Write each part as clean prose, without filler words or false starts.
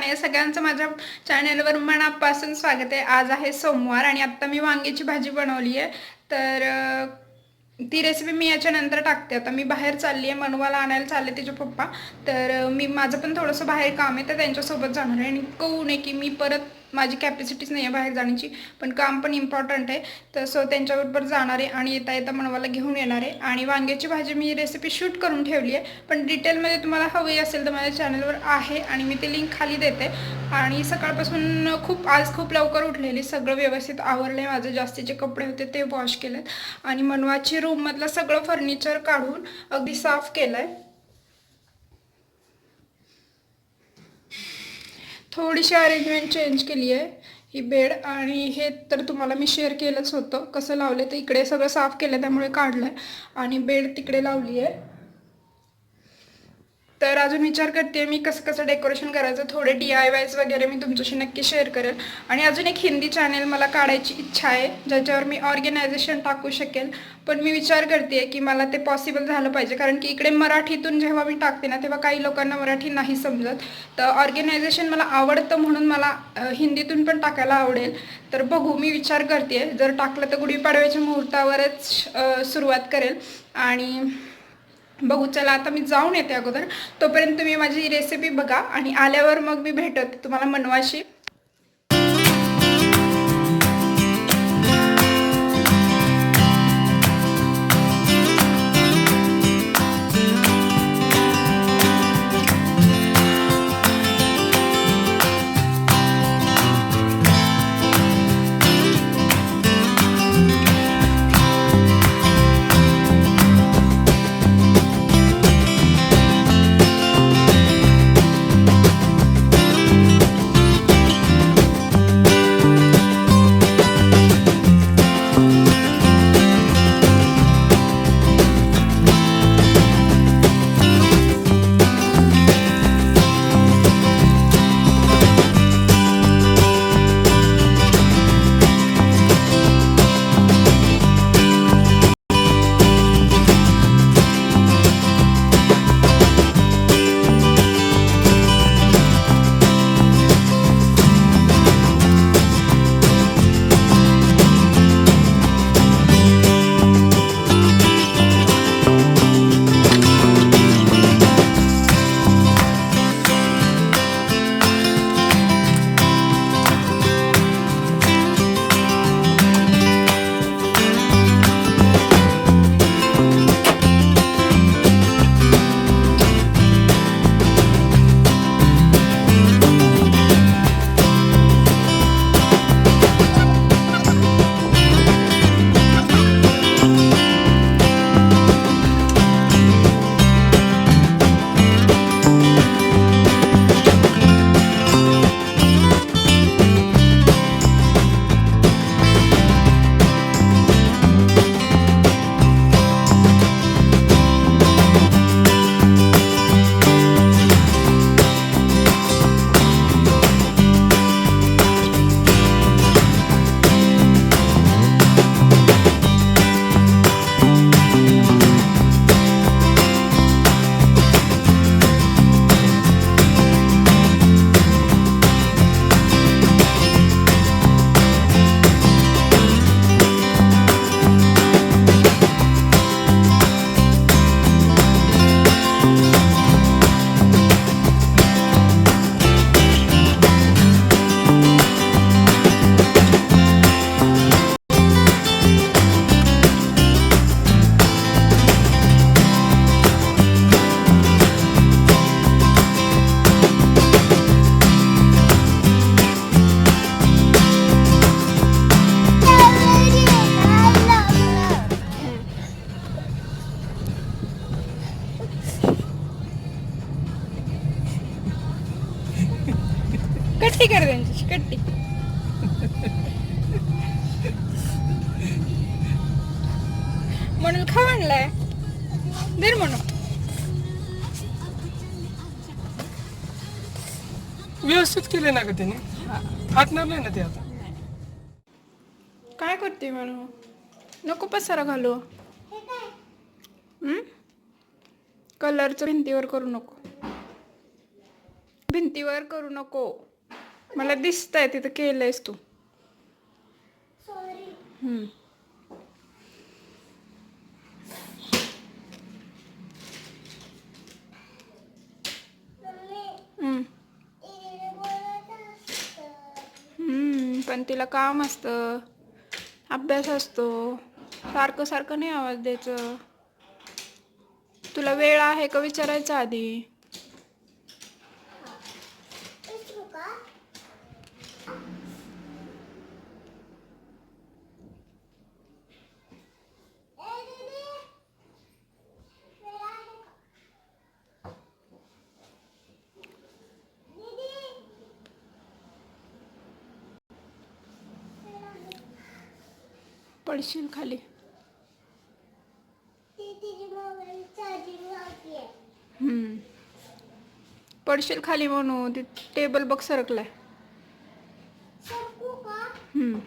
आहे सगळ्यांचं माझ्या चॅनलवर मनापासून स्वागत आहे। आज आहे सोमवार आणि आता मी वांग्याची भाजी बनवली आहे। तर ती रेसिपी मी याच्यानंतर टाकते। आता मी बाहेर चालली आहे, मनवाला आणायला चालले तिचे पप्पा। तर मी माझं पण थोडंसं बाहेर काम आहे तर त्यांच्यासोबत जाणार आहे। आणि कहू नये की मी परत माझी कॅपॅसिटीच नाही आहे बाहेर जाण्याची, पण काम पण इम्पॉर्टंट आहे। तर सो त्यांच्याबरोबर जाणार आहे आणि येता येता मनवाला घेऊन येणार आहे। आणि वांग्याची भाजी मी रेसिपी शूट करून ठेवली आहे, पण डिटेलमध्ये तुम्हाला हवी असेल तर माझ्या चॅनलवर आहे आणि मी ते लिंक खाली देते। आणि सकाळपासून आज खूप लवकर उठलेली, सगळं व्यवस्थित आवरले, माझे जास्तीचे कपडे होते ते वॉश केलेत आणि मनवाची रूममधलं सगळं फर्निचर काढून अगदी साफ केलंय। थोडीशी अरेंजमेंट चेंज केली आहे। ही बेड आणि हे तर तुम्हाला मी शेअर केलंच होतं कसं लावले, तर इकडे सगळं साफ केलं त्यामुळे काढलंय आणि बेड तिकडे लावली आहे। तर अजून विचार करते मी कसं कसं डेकोरेशन करायचं, थोडे DIYs वगैरे मी तुमच्याशी नक्की शेअर करेल। आणि अजून एक हिंदी चॅनल मला काढायची इच्छा आहे ज्याच्यावर मी ऑर्गनायझेशन टाकू शकेल, पण मी विचार करते की मला ते पॉसिबल झालं पाहिजे, कारण की इकडे मराठीतून जेव्हा मी टाकते ना तेव्हा काही लोकांना मराठी नाही समजत। तर ऑर्गनायझेशन मला आवडतं म्हणून मला हिंदीतून पण टाकायला आवडेल। तर बघू, मी विचार करते जर टाकलं तर गुढीपाडव्याच्या मुहूर्तावरच सुरुवात करेल। आणि बघू, चला आता मी जाऊन येते अगोदर, तोपर्यंत तुम्ही माझी रेसिपी बघा आणि आल्यावर मग मी भेटत तुम्हाला मनवाशी। कट्टी कर त्यांची कट्टी। म्हणून खा म्हणलाय दर म्हणून व्यवस्थित केले ना ग त्याने, फाटणार नाही ना ते आता। काय करते म्हणून, नको पसारा घालू। कलरचं भिंतीवर करू नको। भिंतीवर करू नको. मला दिसतंय तिथं केलंयस तू. सॉरी. हम्म. मम्मी हम्म. इकडे बोलायचं असतं. पण तिला काम असतं, अभ्यास असतो. सारखं सारखं नाही आवाज द्यायचं. तुला वेळ आहे का विचारायचं आधी. विसरू का? ए दीदी, वेळ आहे का? दीदी, वेळ आहे. पडशील खाली. ती तिची मोबाईल चार्जिंग लावली आहे. हम्म. पडशील खाली म्हणून ती टेबल बघ सरकलाय. सरकू का? हम्म.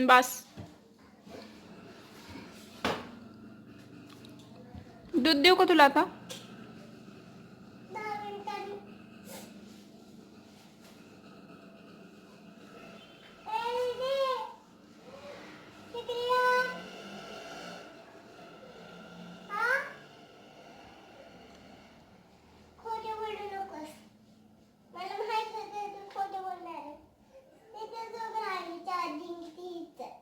बस. दूध देऊ का तुला आता? 10 मिनिटांनी. ए दीदी, इकडे या. हा? खोटं बोलू नकोस. मला माहित होतं तू खोटं बोलणार आहे. तिथे जो राहिली चार्जिंग तीच आहे.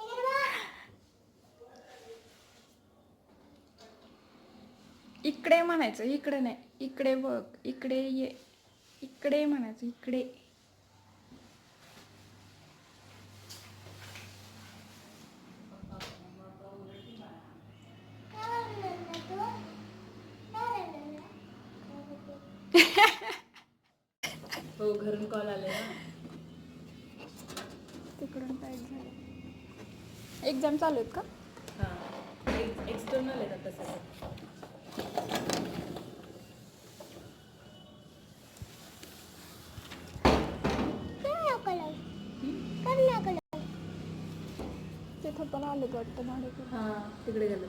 इकडे बघ. इकडे म्हणायचं, इकडे नाही. इकडे बघ, इकडे ये. इकडे म्हणायचं, इकडे. काय म्हणणार तू? काय म्हणणार? हो घरून कॉल आले ना. तिकडून काय झालं? एक्झाम चालू आहेत का? हां एक्सटर्नल आहेत आता सगळं. तिथं पण आले वाटतं भाडे. हां तिकडे गेलो.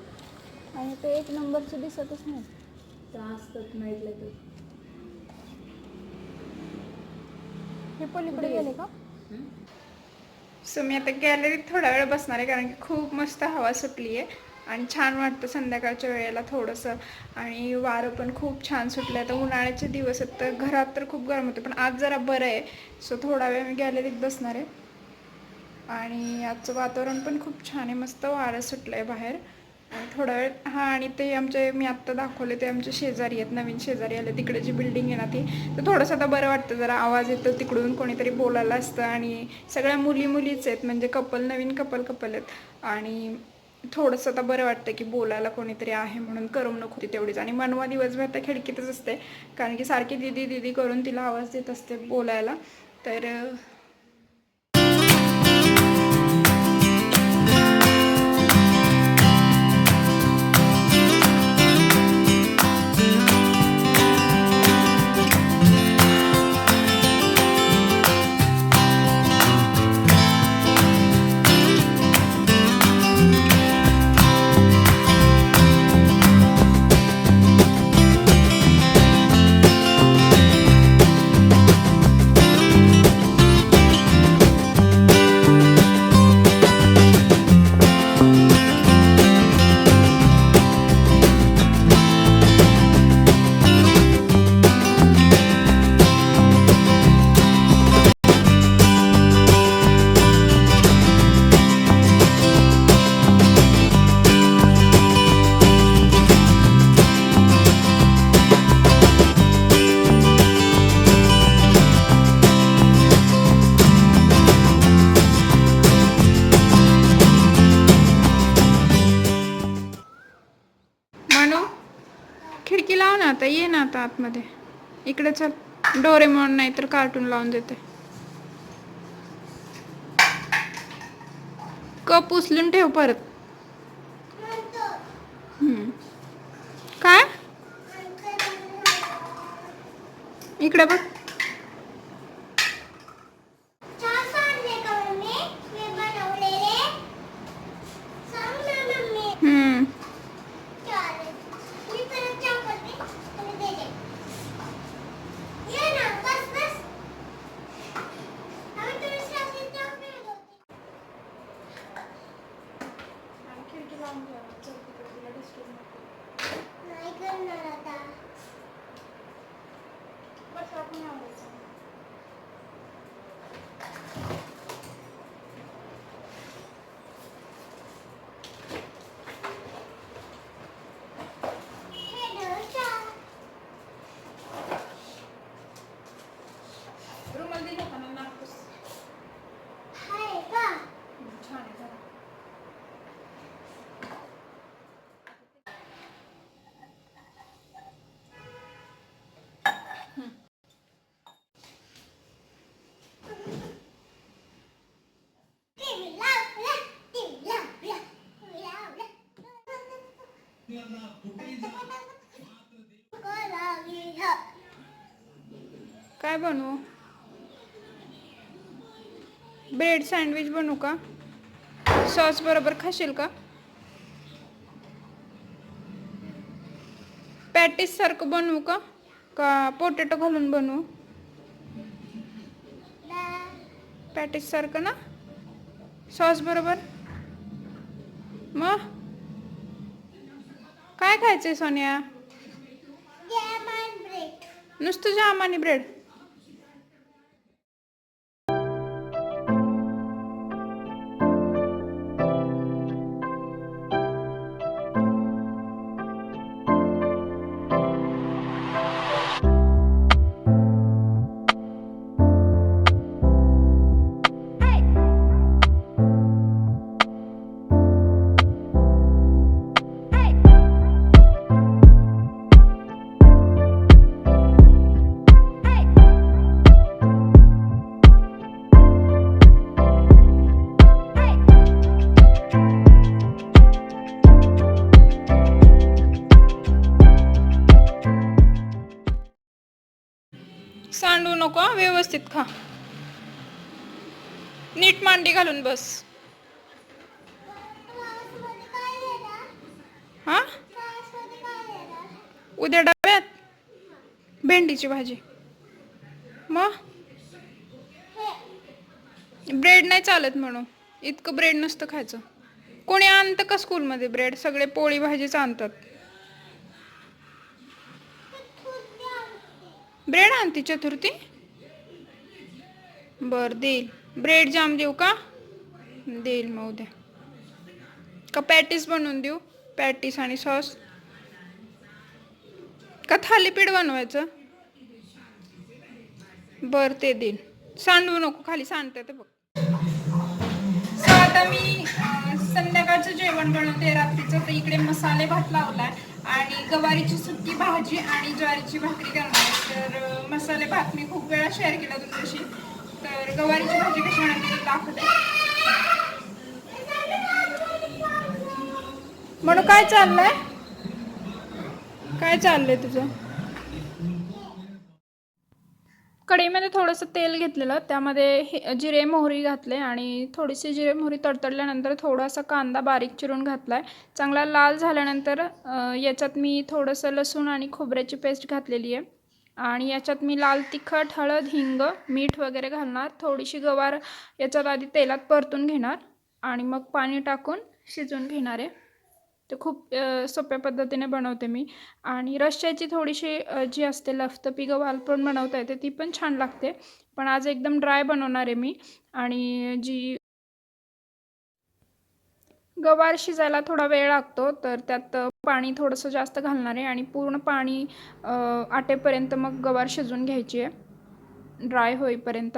आणि ते 1 नंबरचं दिसतच नाही. त्या असतात नाईटला तर. हे पलीकडे गेले का? सो मी आता गॅलरीत थोडा वेळ बसणार आहे कारण की खूप मस्त हवा सुटली आहे आणि छान वाटतं संध्याकाळच्या वेळेला थोडंसं. आणि वारं पण खूप छान सुटलं आहे. तर उन्हाळ्याचे दिवस आहेत तर घरात तर खूप गरम होतं, पण आज जरा बरं आहे. सो थोडा वेळ मी गॅलरीत बसणार आहे. आणि आजचं वातावरण पण खूप छान आहे, मस्त वारं सुटलं आहे बाहेर. आणि थोडा वेळ आणि ते आमचे मी आत्ता दाखवले ते आमचे शेजारी आहेत, नवीन शेजारी आले. तिकडे जी बिल्डिंग आहे ना ती, तर थोडंसं आता बरं वाटतं. जरा आवाज येतो तिकडून, कोणीतरी बोलायला असतं. आणि सगळ्या मुलीच आहेत, म्हणजे नवीन कपल आहेत. आणि थोडंसं आता बरं वाटतं की बोलायला कोणीतरी आहे म्हणून. करमणूक होती तेवढीच. आणि मनवा दिवसभर त्या खिडकीतच असते कारण की सारखी दीदी दीदी करून तिला आवाज देत असते बोलायला. तर खिडकी लाव ना आता, ये ना आता आतमध्ये. इकडे चल. डोरेमॉन नाही तर कार्टून लावून देते. कप उचलून ठेव परत. काय इकडे बघ. चहा सांडले का काय बनवू? ब्रेड सँडविच बनवू का? सॉस बरोबर खाशील का? पॅटीस सारखं बनवू का? का पोटॅटो घालून बनवू? पॅटीस सारखं ना? सॉस बरोबर. मग काय खायचंय सोनिया? नुसतं जाम आणि ब्रेड. सांडू नको हं, व्यवस्थित खा. नीट मांडी घालून बस. हा उद्या डब्यात भेंडीची भाजी. मग ब्रेड नाही चालत म्हणून इतकं ब्रेड नसतं खायचं. कोणी आणतं का स्कूलमध्ये ब्रेड? सगळे पोळी भाजीच आणतात. ब्रेड आणती चतुर्थी? बर देईल. ब्रेड जाम देऊ का? देईल मग उद्या. का पॅटीस बनवून देऊ? पॅटीस आणि सॉस. का थालीपीठ बनवायचं? बर ते देईल. सांडू नको खाली, सांडते ते बघ. सो आता मी संध्याकाळचं जेवण बनवते रात्रीचं. तर इकडे मसाले भात लावलाय आणि गवारीची सुकी भाजी आणि ज्वारीची भाकरी करणार. तर मसाले भात मी खूप वेळा शेअर केला तुमच्याशी. तर गवारीची भाजी कशी बनवते दाखवते. म्हणून काय चाललंय? काय चाललंय तुझं? कढईमध्ये थोडंसं तेल घेतलेलं, त्यामध्ये जिरे मोहरी घातले आणि थोडीशी जिरे मोहरी तडतडल्यानंतर थोडासा कांदा बारीक चिरून घातलाय. चांगला लाल झाल्यानंतर याच्यात मी थोडंसं लसूण आणि खोबऱ्याची पेस्ट घातलेली आहे आणि याच्यात मी लाल तिखट, हळद, हिंग, मीठ वगैरे घालणार. थोडीशी गवार याच्यात आधी तेलात परतून घेणार आणि मग पाणी टाकून शिजवून घेणार आहे. ते खूप सोप्या पद्धतीने बनवते मी. आणि रश्श्याची थोडीशी जी असते लफतपी गवार पण बनवता येते, ती पण छान लागते. पण आज एकदम ड्राय बनवणार आहे मी. आणि जी गवार शिजायला थोडा वेळ लागतो, तर त्यात पाणी थोडंसं जास्त घालणार आहे आणि पूर्ण पाणी आटेपर्यंत मग गवार शिजवून घ्यायची आहे, ड्राय होईपर्यंत.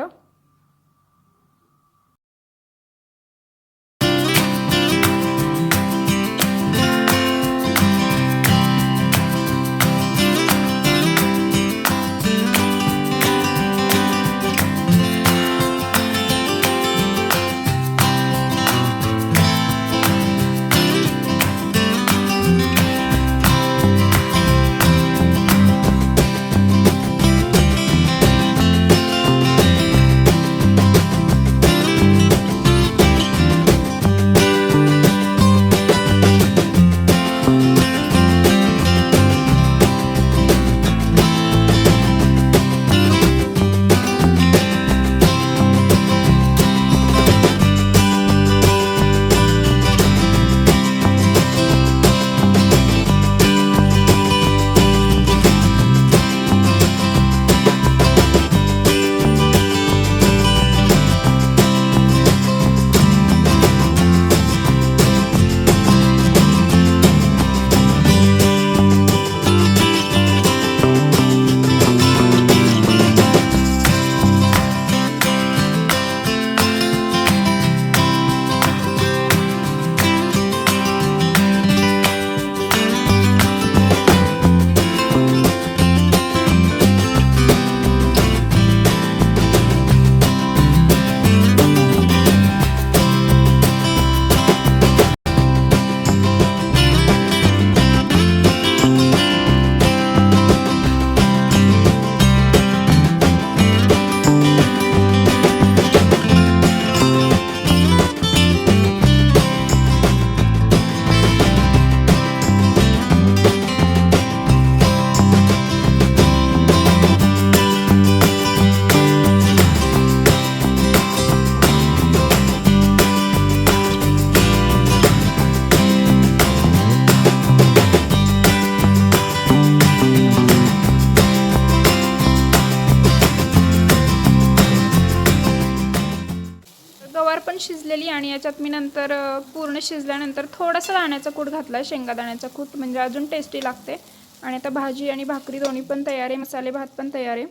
पण शिजलेली आणि याच्यात मी नंतर पूर्ण शिजल्यानंतर थोडासा दाण्याचा कूट घातला, शेंगादाण्याचा कूट, म्हणजे अजून टेस्टी लागते. आणि आता भाजी आणि भाकरी दोन्ही पण तयार आहे, मसाले भात पण तयार आहे.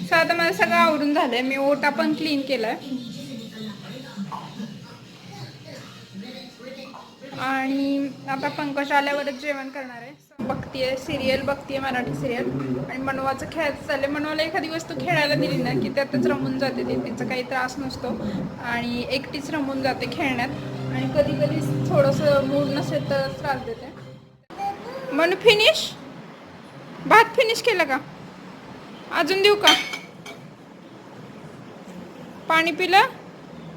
सो आता मला सगळं आवरून झालंय, मी ओटा पण क्लीन केलाय आणि आता पंकज आल्यावरच जेवण करणार आहे. बघतीये सिरियल, बघतीये मराठी सिरियल आणि मनवाचं खेळायचं चाललंय. मनवाला एखादी वस्तू खेळायला दिली ना की त्यातच रमून जाते, तिचा काही त्रास नसतो आणि एकटीच रमून जाते खेळण्यात. आणि कधी कधी थोडंसं मूड नसेल तर त्रास देते. मनू फिनिश, भात फिनिश केलं का? अजून देऊ का? पाणी पिलं?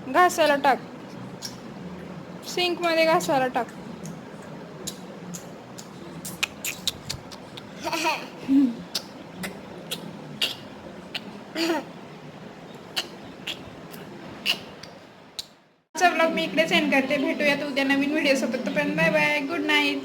घासायला टाक, सिंक मध्ये घासायला टाक. आजचा व्लॉग मी इकडेच एंड करते. भेटूयात उद्या नवीन व्हिडिओ सोबत. तोपर्यंत बाय बाय, गुड नाईट.